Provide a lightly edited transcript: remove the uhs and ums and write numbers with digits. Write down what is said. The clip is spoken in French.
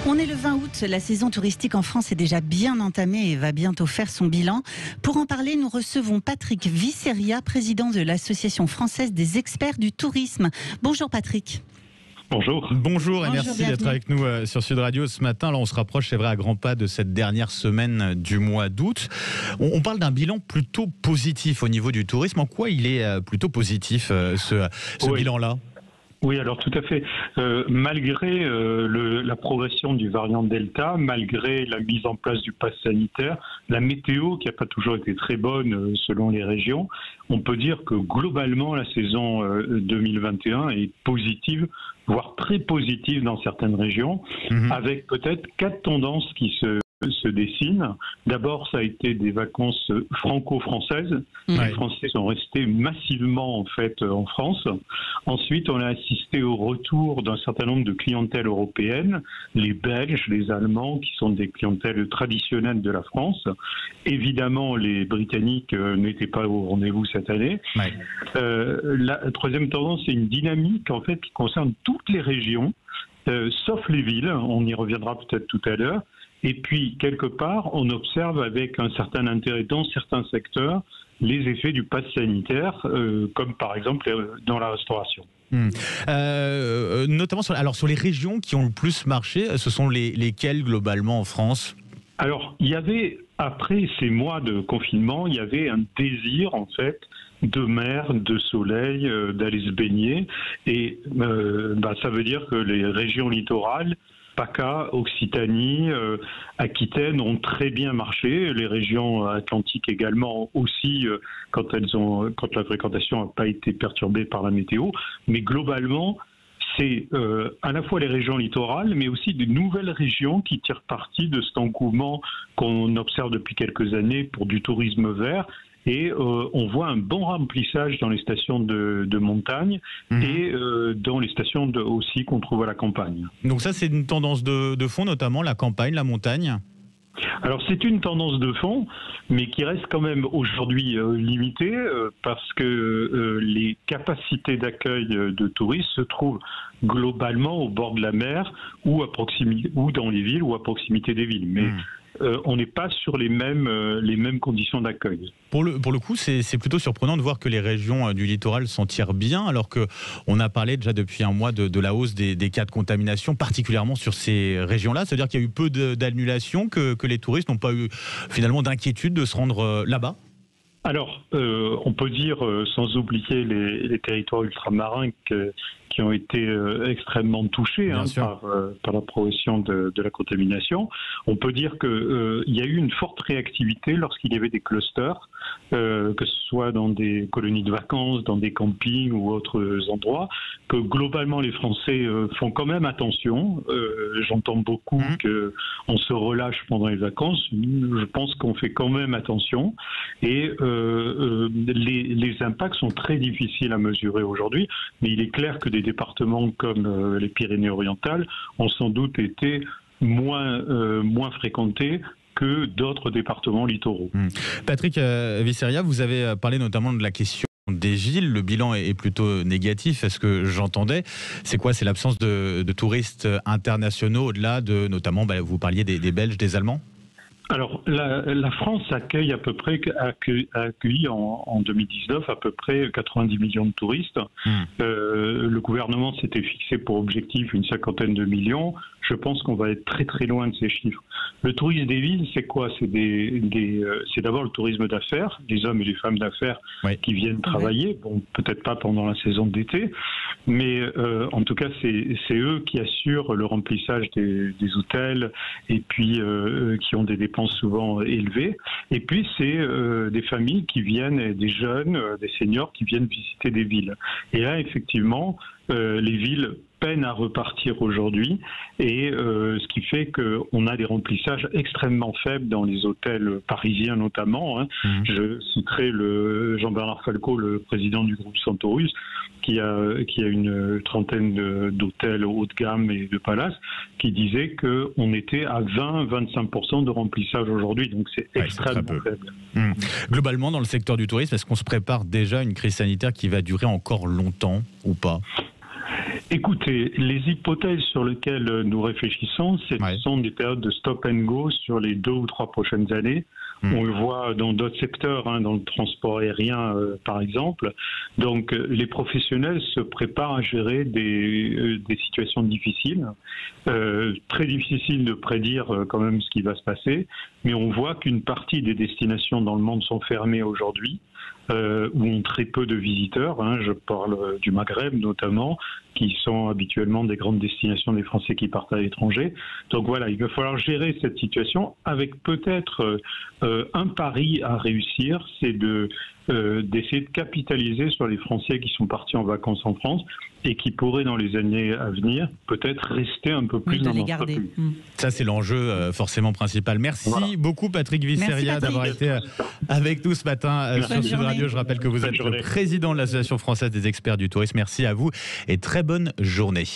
On est le 20 août, la saison touristique en France est déjà bien entamée et va bientôt faire son bilan. Pour en parler, nous recevons Patrick Visseria, président de l'Association française des experts du tourisme. Bonjour Patrick. Bonjour. Bonjour et merci d'être avec nous sur Sud Radio ce matin. Alors on se rapproche, c'est vrai, à grands pas de cette dernière semaine du mois d'août. On parle d'un bilan plutôt positif au niveau du tourisme. En quoi il est plutôt positif ce bilan-là ? Oui, alors tout à fait. Malgré la progression du variant Delta, malgré la mise en place du pass sanitaire, la météo qui n'a pas toujours été très bonne selon les régions, on peut dire que globalement la saison 2021 est positive, voire très positive dans certaines régions, avec peut-être 4 tendances qui se dessinent. D'abord, ça a été des vacances franco-françaises. Les Français sont restés massivement en fait en France. Ensuite, on a assisté au retour d'un certain nombre de clientèles européennes, les Belges, les Allemands, qui sont des clientèles traditionnelles de la France. Évidemment, les Britanniques n'étaient pas au rendez-vous cette année. La troisième tendance, c'est une dynamique en fait qui concerne toutes les régions, sauf les villes. On y reviendra peut-être tout à l'heure. Et puis, quelque part, on observe avec un certain intérêt dans certains secteurs les effets du pass sanitaire, comme par exemple dans la restauration. Notamment sur les régions qui ont le plus marché, ce sont lesquelles globalement en France ? Alors, il y avait, après ces mois de confinement, il y avait un désir en fait de mer, de soleil, d'aller se baigner. Et ça veut dire que les régions littorales, PACA, Occitanie, Aquitaine ont très bien marché. Les régions atlantiques également aussi, quand la fréquentation n'a pas été perturbée par la météo. Mais globalement, c'est à la fois les régions littorales, mais aussi de nouvelles régions qui tirent parti de cet engouement qu'on observe depuis quelques années pour du tourisme vert. Et on voit un bon remplissage dans les stations de montagne et dans les stations aussi qu'on trouve à la campagne. Donc ça, c'est une tendance de fond, notamment la campagne, la montagne ? Alors c'est une tendance de fond, mais qui reste quand même aujourd'hui limitée parce que les capacités d'accueil de touristes se trouvent globalement au bord de la mer ou à proximité, ou dans les villes ou à proximité des villes. Mais on n'est pas sur les mêmes conditions d'accueil. Pour le coup, c'est plutôt surprenant de voir que les régions du littoral s'en tirent bien, alors qu'on a parlé déjà depuis un mois de la hausse des cas de contamination, particulièrement sur ces régions-là. C'est-à-dire qu'il y a eu peu d'annulations, que les touristes n'ont pas eu finalement d'inquiétude de se rendre là-bas ? Alors, on peut dire, sans oublier les territoires ultramarins qui ont été extrêmement touchés par la progression de la contamination. On peut dire qu'il y a eu une forte réactivité lorsqu'il y avait des clusters, que ce soit dans des colonies de vacances, dans des campings ou autres endroits, que globalement les Français font quand même attention. J'entends beaucoup qu'on se relâche pendant les vacances. Je pense qu'on fait quand même attention. Et les impacts sont très difficiles à mesurer aujourd'hui, mais il est clair que des départements comme les Pyrénées-Orientales ont sans doute été moins fréquentés que d'autres départements littoraux. Patrick Visseria, vous avez parlé notamment de la question des villes. Le bilan est plutôt négatif. Est-ce que j'entendais ? C'est quoi ? C'est l'absence de touristes internationaux au-delà de, notamment, vous parliez des Belges, des Allemands ? Alors, la France a accueilli en 2019 à peu près 90 millions de touristes. Le gouvernement s'était fixé pour objectif une 50aine de millions. Je pense qu'on va être très très loin de ces chiffres. Le tourisme des villes, c'est quoi ? C'est d'abord le tourisme d'affaires, des hommes et des femmes d'affaires qui viennent travailler. Bon, peut-être pas pendant la saison d'été, mais en tout cas, c'est eux qui assurent le remplissage des hôtels et puis qui ont des dépenses souvent élevées. Et puis, c'est des familles qui viennent, des jeunes, des seniors qui viennent visiter des villes. Et là, effectivement, les villes peinent à repartir aujourd'hui et ce qui fait qu'on a des remplissages extrêmement faibles dans les hôtels parisiens notamment. Je citerai Jean-Bernard Falco, le président du groupe Centaurus, qui a une trentaine d'hôtels haut de gamme et de palaces, qui disait qu'on était à 20-25% de remplissage aujourd'hui, donc c'est extrêmement faible. Globalement, dans le secteur du tourisme, est-ce qu'on se prépare déjà à une crise sanitaire qui va durer encore longtemps ou pas ? Écoutez, les hypothèses sur lesquelles nous réfléchissons, ce sont des périodes de stop and go sur les 2 ou 3 prochaines années. On le voit dans d'autres secteurs, dans le transport aérien par exemple. Donc les professionnels se préparent à gérer des situations difficiles. Très difficile de prédire quand même ce qui va se passer, mais on voit qu'une partie des destinations dans le monde sont fermées aujourd'hui. Où ont très peu de visiteurs, je parle du Maghreb notamment, qui sont habituellement des grandes destinations des Français qui partent à l'étranger. Donc voilà, il va falloir gérer cette situation avec peut-être un pari à réussir, c'est d'essayer de capitaliser sur les Français qui sont partis en vacances en France et qui pourraient dans les années à venir peut-être rester un peu plus dans notre pays. Ça c'est l'enjeu forcément principal. Merci beaucoup Patrick Visseria d'avoir été avec nous ce matin sur Sud Radio. Je rappelle que vous êtes le président de l'Association française des experts du tourisme. Merci à vous et très bonne journée.